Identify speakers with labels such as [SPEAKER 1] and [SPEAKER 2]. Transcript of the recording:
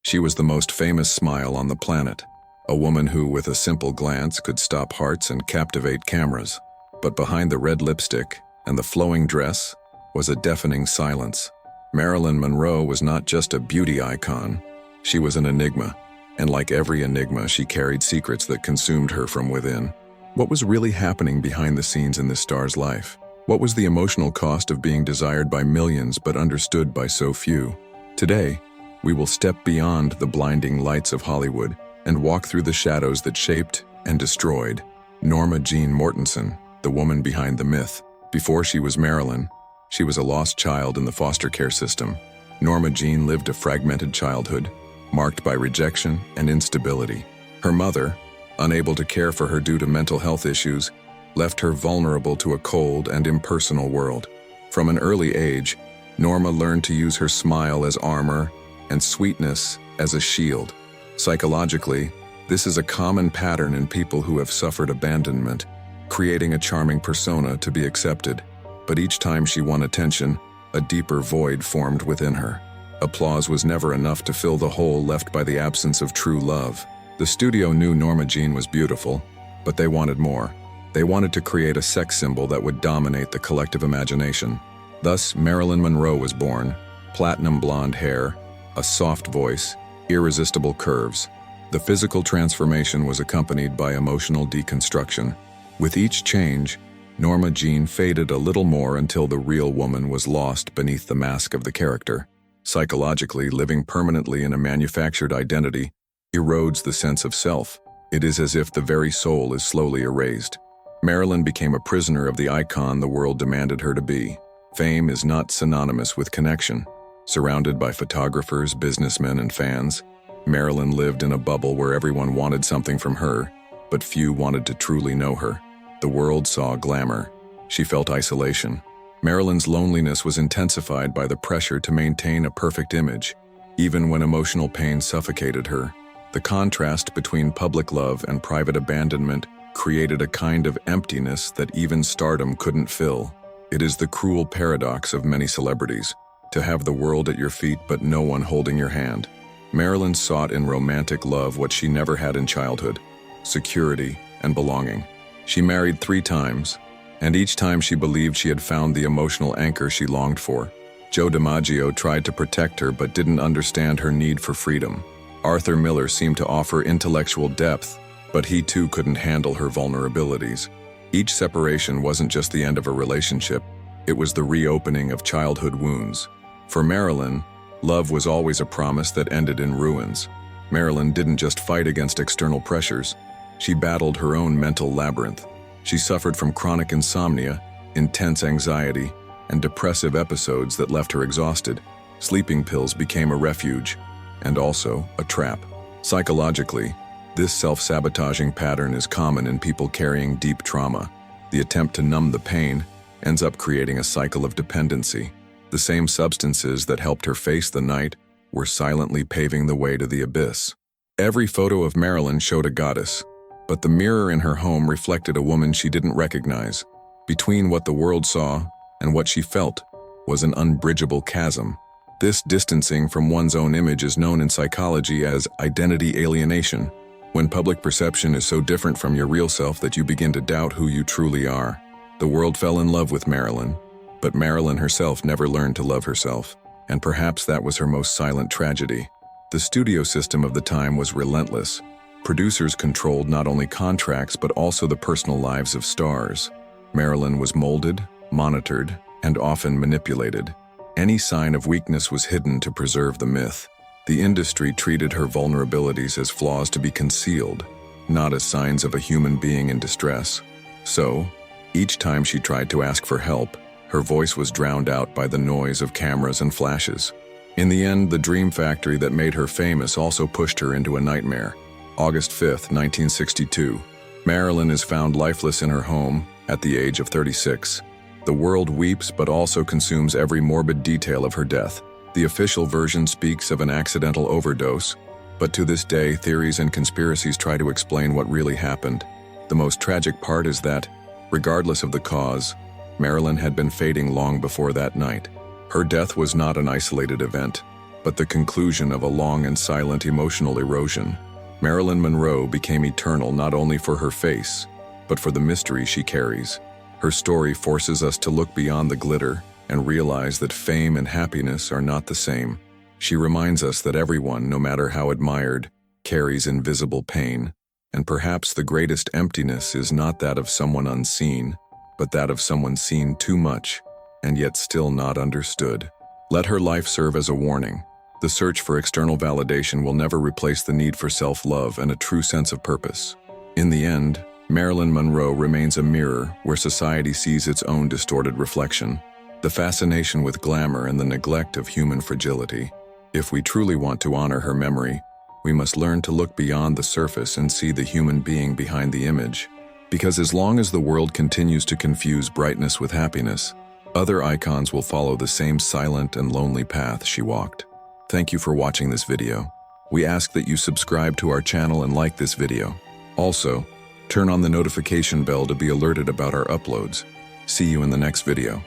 [SPEAKER 1] She was the most famous smile on the planet, a woman who, with a simple glance, could stop hearts and captivate cameras. But behind the red lipstick and the flowing dress was a deafening silence. Marilyn Monroe was not just a beauty icon, she was an enigma, and like every enigma, she carried secrets that consumed her from within. What was really happening behind the scenes in this star's life? What was the emotional cost of being desired by millions but understood by so few? Today, we will step beyond the blinding lights of Hollywood and walk through the shadows that shaped and destroyed Norma Jeane Mortensen, the woman behind the myth. Before she was Marilyn, she was a lost child in the foster care system. Norma Jeane lived a fragmented childhood, marked by rejection and instability. Her mother, unable to care for her due to mental health issues, left her vulnerable to a cold and impersonal world. From an early age, Norma learned to use her smile as armor and sweetness as a shield. Psychologically, this is a common pattern in people who have suffered abandonment, creating a charming persona to be accepted. But each time she won attention, a deeper void formed within her. Applause was never enough to fill the hole left by the absence of true love. The studio knew Norma Jeane was beautiful, but they wanted more. They wanted to create a sex symbol that would dominate the collective imagination. Thus, Marilyn Monroe was born. Platinum blonde hair, a soft voice, irresistible curves. The physical transformation was accompanied by emotional deconstruction. With each change, Norma Jeane faded a little more until the real woman was lost beneath the mask of the character. Psychologically, living permanently in a manufactured identity erodes the sense of self. It is as if the very soul is slowly erased. Marilyn became a prisoner of the icon the world demanded her to be. Fame is not synonymous with connection. Surrounded by photographers, businessmen, and fans, Marilyn lived in a bubble where everyone wanted something from her, but few wanted to truly know her. The world saw glamour. She felt isolation. Marilyn's loneliness was intensified by the pressure to maintain a perfect image, even when emotional pain suffocated her. The contrast between public love and private abandonment created a kind of emptiness that even stardom couldn't fill. It is the cruel paradox of many celebrities, to have the world at your feet but no one holding your hand. Marilyn sought in romantic love what she never had in childhood: security and belonging. She married 3 times, and each time she believed she had found the emotional anchor she longed for. Joe DiMaggio tried to protect her but didn't understand her need for freedom. Arthur Miller seemed to offer intellectual depth, but he too couldn't handle her vulnerabilities. Each separation wasn't just the end of a relationship, it was the reopening of childhood wounds. For Marilyn, love was always a promise that ended in ruins. Marilyn didn't just fight against external pressures, she battled her own mental labyrinth. She suffered from chronic insomnia, intense anxiety, and depressive episodes that left her exhausted. Sleeping pills became a refuge, and also a trap. Psychologically, this self-sabotaging pattern is common in people carrying deep trauma. The attempt to numb the pain ends up creating a cycle of dependency. The same substances that helped her face the night were silently paving the way to the abyss. Every photo of Marilyn showed a goddess, but the mirror in her home reflected a woman she didn't recognize. Between what the world saw and what she felt was an unbridgeable chasm. This distancing from one's own image is known in psychology as identity alienation, when public perception is so different from your real self that you begin to doubt who you truly are. The world fell in love with Marilyn, but Marilyn herself never learned to love herself, and perhaps that was her most silent tragedy. The studio system of the time was relentless. Producers controlled not only contracts but also the personal lives of stars. Marilyn was molded, monitored, and often manipulated. Any sign of weakness was hidden to preserve the myth. The industry treated her vulnerabilities as flaws to be concealed, not as signs of a human being in distress. So, each time she tried to ask for help, her voice was drowned out by the noise of cameras and flashes. In the end, the dream factory that made her famous also pushed her into a nightmare. August 5, 1962. Marilyn is found lifeless in her home at the age of 36. The world weeps but also consumes every morbid detail of her death. The official version speaks of an accidental overdose, but to this day, theories and conspiracies try to explain what really happened. The most tragic part is that, regardless of the cause, Marilyn had been fading long before that night. Her death was not an isolated event. but the conclusion of a long and silent emotional erosion. Marilyn Monroe became eternal not only for her face, but for the mystery she carries. Her story forces us to look beyond the glitter and realize that fame and happiness are not the same. She reminds us that everyone, no matter how admired, carries invisible pain, and perhaps the greatest emptiness is not that of someone unseen, but that of someone seen too much, and yet still not understood. Let her life serve as a warning. The search for external validation will never replace the need for self-love and a true sense of purpose. In the end, Marilyn Monroe remains a mirror where society sees its own distorted reflection, the fascination with glamour and the neglect of human fragility. If we truly want to honor her memory, we must learn to look beyond the surface and see the human being behind the image. Because as long as the world continues to confuse brightness with happiness, other icons will follow the same silent and lonely path she walked. Thank you for watching this video. We ask that you subscribe to our channel and like this video. Also, turn on the notification bell to be alerted about our uploads. See you in the next video.